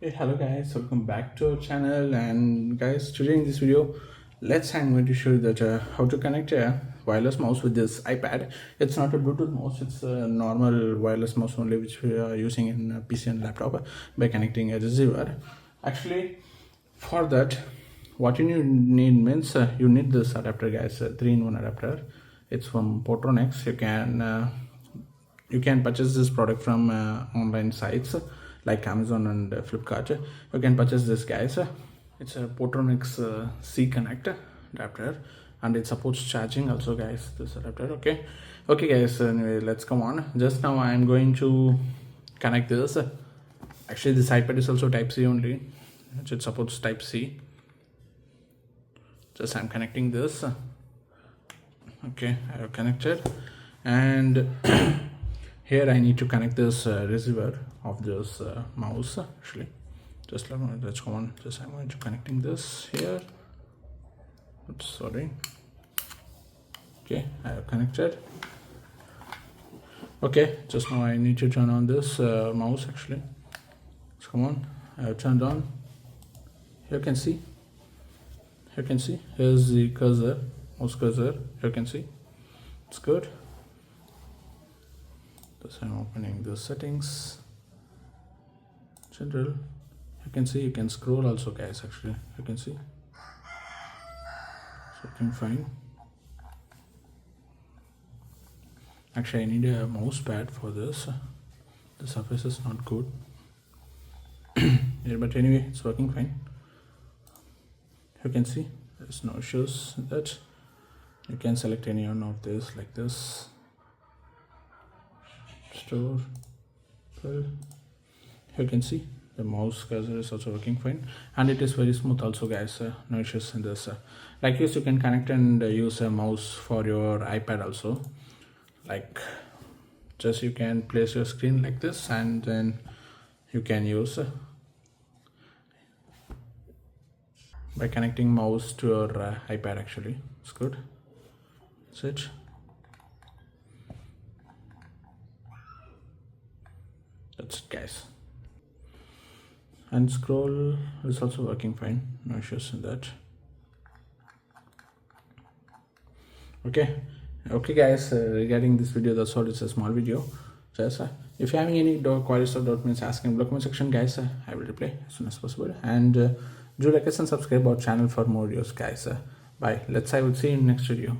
Hey, hello guys, welcome back to our channel. And guys, today in this video, I'm going to show you that how to connect a wireless mouse with this iPad. It's not a Bluetooth mouse, it's a normal wireless mouse only, which we are using in a PC and laptop by connecting a receiver. Actually, for that, what you need means you need this adapter, guys, 3-in-1 adapter. It's from Portronex. You can purchase this product from online sites like Amazon and Flipkart. You can purchase this, guys. It's a Portronex C Connect adapter, and it supports charging also, guys, this adapter. Okay guys, anyway, let's come on. Just now I am going to connect this. Actually, this iPad is also type C only, which it supports type C. Just I'm connecting this. Okay, I have connected, and here I need to connect this receiver of this mouse. Actually, let's go on. Just I'm going to connecting this here. Oops, sorry. Okay, I have connected. Okay, just now I need to turn on this mouse. Actually, so come on, I have turned on. Here you can see here's the cursor, mouse cursor. You can see it's good. So I'm opening the settings, general. You can see you can scroll also, guys. Actually, you can see it's working fine. Actually, I need a mouse pad for this. The surface is not good. Yeah, but anyway, it's working fine. You can see there's no issues in that. You can select any one of this, like this. Store, pull. You can see the mouse cursor is also working fine, and it is very smooth also, guys. No issues in this. Like this, you can connect and use a mouse for your iPad also. Like, just you can place your screen like this, and then you can use by connecting mouse to your iPad. Actually, it's good. That's it. That's it, guys. And scroll is also working fine, no issues in that. Okay guys, regarding this video, that's all. It's a small video. Just if you're having any queries or documents, ask in the comment section, guys. I will reply as soon as possible. And do like us and subscribe our channel for more videos, guys. Bye. I will see you in next video.